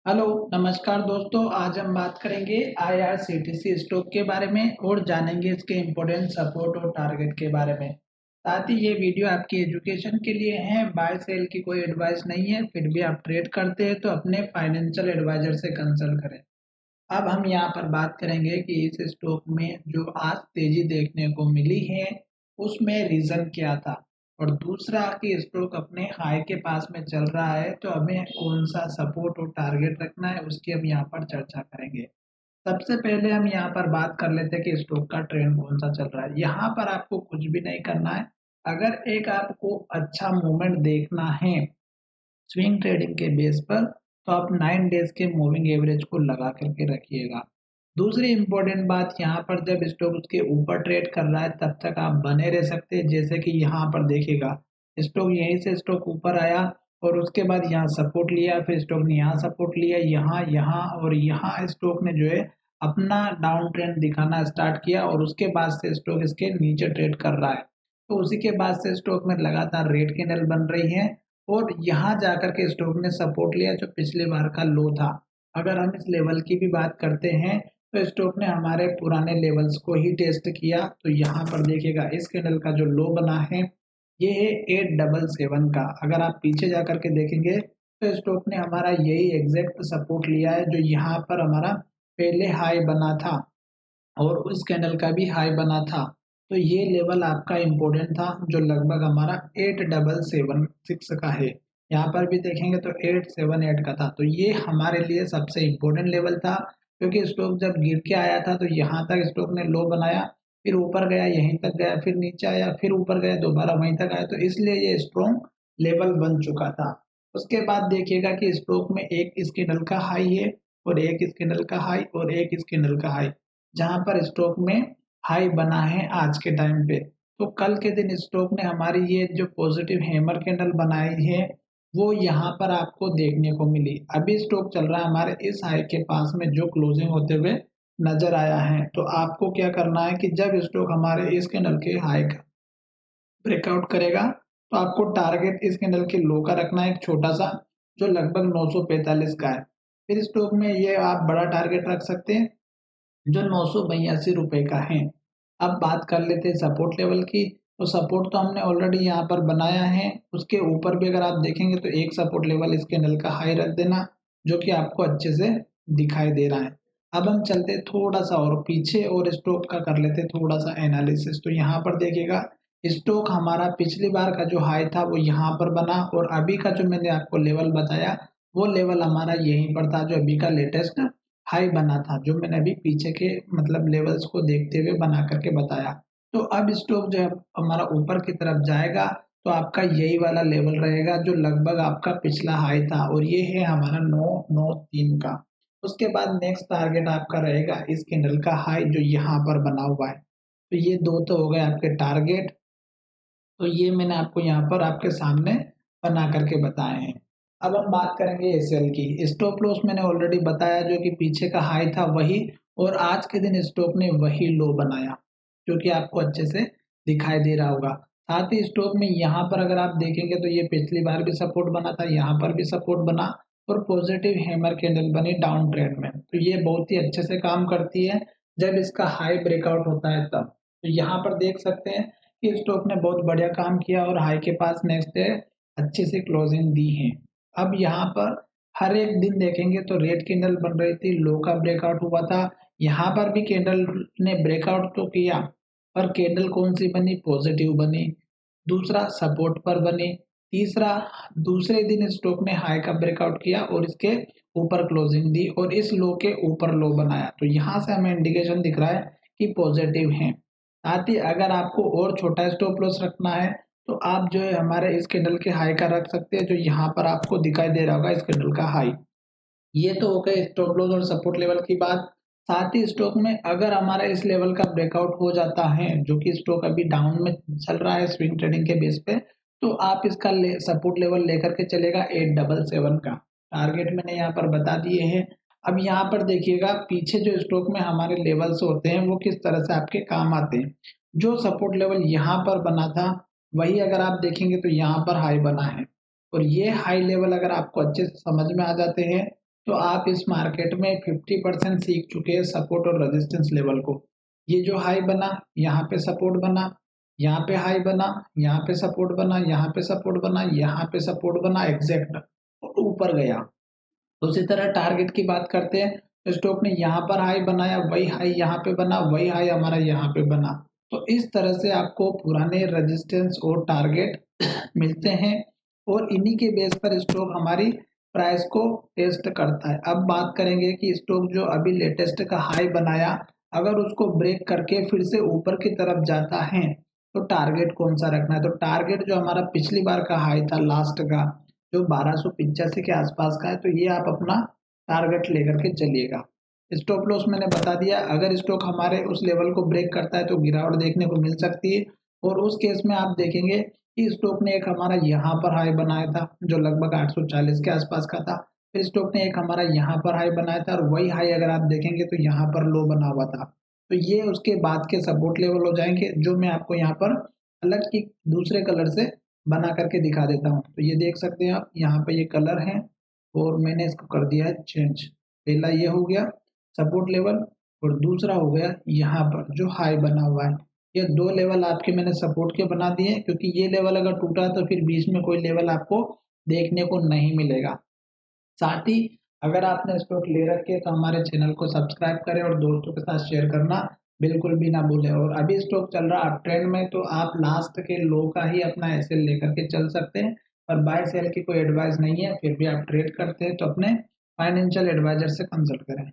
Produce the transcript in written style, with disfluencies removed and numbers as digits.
Hello, नमस्कार दोस्तों। आज हम बात करेंगे आईआरसीटीसी स्टॉक के बारे में और जानेंगे इसके इम्पोर्टेंट सपोर्ट और टारगेट के बारे में। साथ ही ये वीडियो आपकी एजुकेशन के लिए है, बाय सेल की कोई एडवाइस नहीं है। फिर भी आप ट्रेड करते हैं तो अपने फाइनेंशियल एडवाइजर से कंसल्ट करें। अब हम यहाँ पर बात करेंगे कि इस स्टॉक में जो आज तेजी देखने को मिली है, उसमें रीजन क्या था। और दूसरा कि स्टॉक अपने हाई के पास में चल रहा है तो हमें कौन सा सपोर्ट और टारगेट रखना है, उसकी हम यहाँ पर चर्चा करेंगे। सबसे पहले हम यहाँ पर बात कर लेते हैं कि स्टॉक का ट्रेंड कौन सा चल रहा है। यहाँ पर आपको कुछ भी नहीं करना है। अगर एक आपको अच्छा मूवमेंट देखना है स्विंग ट्रेडिंग के बेस पर, तो आप 9 डेज के मूविंग एवरेज को लगा करके रखिएगा। दूसरी इम्पोर्टेंट बात, यहाँ पर जब स्टॉक उसके ऊपर ट्रेड कर रहा है तब तक आप बने रह सकते हैं। जैसे कि यहाँ पर देखिएगा, स्टॉक यहीं से स्टॉक ऊपर आया और उसके बाद यहाँ सपोर्ट लिया, फिर स्टॉक ने यहाँ सपोर्ट लिया, यहाँ यहाँ और यहाँ स्टॉक ने जो है अपना डाउन ट्रेंड दिखाना स्टार्ट किया और उसके बाद से स्टॉक इसके नीचे ट्रेड कर रहा है। तो उसी के बाद से स्टॉक में लगातार रेड कैंडल बन रही है और यहाँ जाकर के स्टॉक ने सपोर्ट लिया जो पिछली बार का लो था। अगर हम इस लेवल की भी बात करते हैं तो स्टॉक ने हमारे पुराने लेवल्स को ही टेस्ट किया। तो यहाँ पर देखिएगा इस कैंडल का जो लो बना है ये है 877 का। अगर आप पीछे जा करके देखेंगे तो स्टॉक ने हमारा यही एग्जैक्ट सपोर्ट लिया है जो यहाँ पर हमारा पहले हाई बना था और उस कैंडल का भी हाई बना था। तो ये लेवल आपका इम्पोर्टेंट था जो लगभग हमारा 8776 का है। यहाँ पर भी देखेंगे तो 878 का था। तो ये हमारे लिए सबसे इम्पोर्टेंट लेवल था, क्योंकि स्टॉक जब गिर के आया था तो यहाँ तक स्टॉक ने लो बनाया, फिर ऊपर गया, यहीं तक गया, फिर नीचे आया, फिर ऊपर गया, दोबारा वहीं तक आया। तो इसलिए ये स्ट्रॉन्ग लेवल बन चुका था। उसके बाद देखिएगा कि स्टॉक में एक इस कैंडल का हाई है और एक इस कैंडल का हाई और एक इस कैंडल का हाई, जहाँ पर स्टॉक में हाई बना है आज के टाइम पे। तो कल के दिन स्टॉक ने हमारी ये जो पॉजिटिव हैमर कैंडल बनाई है वो यहाँ पर आपको देखने को मिली। अभी स्टॉक चल रहा है हमारे इस हाई के पास में जो क्लोजिंग होते हुए नजर आया है। तो आपको क्या करना है कि जब स्टॉक हमारे इस कैंडल के हाई का ब्रेकआउट करेगा तो आपको टारगेट इस कैंडल के लो का रखना है, एक छोटा सा, जो लगभग 945 का है। फिर स्टॉक में ये आप बड़ा टारगेट रख सकते हैं जो 982 रुपए का है। अब बात कर लेते हैं सपोर्ट लेवल की। तो सपोर्ट तो हमने ऑलरेडी यहाँ पर बनाया है। उसके ऊपर भी अगर आप देखेंगे तो एक सपोर्ट लेवल इस कैंडल का हाई रख देना, जो कि आपको अच्छे से दिखाई दे रहा है। अब हम चलते थोड़ा सा और पीछे और स्टॉक का कर लेते थोड़ा सा एनालिसिस। तो यहाँ पर देखिएगा स्टॉक हमारा पिछली बार का जो हाई था वो यहाँ पर बना और अभी का जो मैंने आपको लेवल बताया वो लेवल हमारा यहीं पर था, जो अभी का लेटेस्ट हाई बना था, जो मैंने अभी पीछे के मतलब लेवल्स को देखते हुए बना करके बताया। तो अब स्टॉक जो है हमारा ऊपर की तरफ जाएगा तो आपका यही वाला लेवल रहेगा जो लगभग आपका पिछला हाई था और ये है हमारा 993 का। उसके बाद नेक्स्ट टारगेट आपका रहेगा इस कैंडल का हाई जो यहाँ पर बना हुआ है। तो ये दो तो हो गए आपके टारगेट। तो ये मैंने आपको यहाँ पर आपके सामने बना करके बताए हैं। अब हम बात करेंगे एसएल की। स्टॉप लॉस मैंने ऑलरेडी बताया, जो कि पीछे का हाई था वही और आज के दिन स्टॉक ने वही लो बनाया, जो कि आपको अच्छे से दिखाई दे रहा होगा। साथ ही स्टॉक में यहाँ पर अगर आप देखेंगे तो ये पिछली बार भी सपोर्ट बना था, यहाँ पर भी सपोर्ट बना और पॉजिटिव हैमर कैंडल बनी डाउन ट्रेंड में। तो ये बहुत ही अच्छे से काम करती है जब इसका हाई ब्रेकआउट होता है तब। तो यहाँ पर देख सकते हैं कि स्टॉक ने बहुत बढ़िया काम किया और हाई के पास नेक्स्ट डे अच्छे से क्लोजिंग दी है। अब यहाँ पर हर एक दिन देखेंगे तो रेड कैंडल बन रही थी, लो का ब्रेकआउट हुआ था। यहाँ पर भी कैंडल ने ब्रेकआउट तो किया, पर कैंडल कौन सी बनी? पॉजिटिव बनी। दूसरा सपोर्ट पर बनी। तीसरा दूसरे दिन स्टॉक ने हाई का ब्रेकआउट किया और इसके ऊपर क्लोजिंग दी और इस लो के ऊपर लो बनाया। तो यहाँ से हमें इंडिकेशन दिख रहा है कि पॉजिटिव है। साथ ही अगर आपको और छोटा स्टॉप लॉस रखना है तो आप जो है हमारे इस कैंडल के हाई का रख सकते हैं, जो यहाँ पर आपको दिखाई दे रहा होगा इस कैंडल का हाई। ये तो हो गए स्टॉप लॉस और सपोर्ट लेवल की बात। साथ ही स्टॉक में अगर हमारा इस लेवल का ब्रेकआउट हो जाता है, जो कि स्टॉक अभी डाउन में चल रहा है स्विंग ट्रेडिंग के बेस पे, तो आप इसका सपोर्ट लेवल लेकर के चलेगा 877 का। टारगेट मैंने यहाँ पर बता दिए हैं। अब यहाँ पर देखिएगा पीछे जो स्टॉक में हमारे लेवल्स होते हैं वो किस तरह से आपके काम आते हैं। जो सपोर्ट लेवल यहाँ पर बना था वही अगर आप देखेंगे तो यहाँ पर हाई बना है और ये हाई लेवल अगर आपको अच्छे से समझ में आ जाते हैं तो आप इस मार्केट में 50% सीख चुके हैं सपोर्ट और रेजिस्टेंस लेवल को। ये जो हाई बना, यहाँ पे सपोर्ट बना, यहाँ पे हाई बना, यहाँ पे सपोर्ट बना, यहाँ पे सपोर्ट बना, यहाँ पे सपोर्ट बना एग्जैक्ट और ऊपर गया। तो उसी तरह टारगेट की बात करते हैं, तो स्टॉक ने यहाँ पर हाई बनाया, वही हाई यहाँ पे बना, वही हाई हमारा यहाँ पे बना। तो इस तरह से आपको पुराने रेजिस्टेंस और टारगेट मिलते हैं और इन्हीं के बेस पर स्टॉक हमारी प्राइस को टेस्ट करता है। अब बात करेंगे कि स्टॉक जो अभी लेटेस्ट का हाई बनाया, अगर उसको ब्रेक करके फिर से ऊपर की तरफ जाता है तो टारगेट कौन सा रखना है। तो टारगेट जो हमारा पिछली बार का हाई था लास्ट का, जो 1285 के आसपास का है, तो ये आप अपना टारगेट लेकर के चलिएगा। स्टॉप लॉस मैंने बता दिया, अगर स्टॉक हमारे उस लेवल को ब्रेक करता है तो गिरावट देखने को मिल सकती है और उस केस में आप देखेंगे कि स्टॉक ने एक हमारा यहाँ पर हाई बनाया था जो लगभग 840 के आसपास का था। फिर स्टॉक ने एक हमारा यहाँ पर हाई बनाया था और वही हाई अगर आप देखेंगे तो यहाँ पर लो बना हुआ था। तो ये उसके बाद के सपोर्ट लेवल हो जाएंगे, जो मैं आपको यहाँ पर अलग की दूसरे कलर से बना करके दिखा देता हूँ। तो ये देख सकते हैं आप, यहाँ पे ये कलर है और मैंने इसको कर दिया है चेंज। पहला ये हो गया सपोर्ट लेवल और दूसरा हो गया यहाँ पर जो हाई बना हुआ है। ये दो लेवल आपके मैंने सपोर्ट के बना दिए, क्योंकि ये लेवल अगर टूटा तो फिर बीच में कोई लेवल आपको देखने को नहीं मिलेगा। साथ ही अगर आपने स्टॉक ले रखे तो हमारे चैनल को सब्सक्राइब करें और दोस्तों के साथ शेयर करना बिल्कुल भी ना भूलें। और अभी स्टॉक चल रहा अप ट्रेंड में, तो आप लास्ट के लो का ही अपना एसएल लेकर के चल सकते हैं और बाय सेल की कोई एडवाइस नहीं है। फिर भी आप ट्रेड करते हैं तो अपने फाइनेंशियल एडवाइजर से कंसल्ट करें।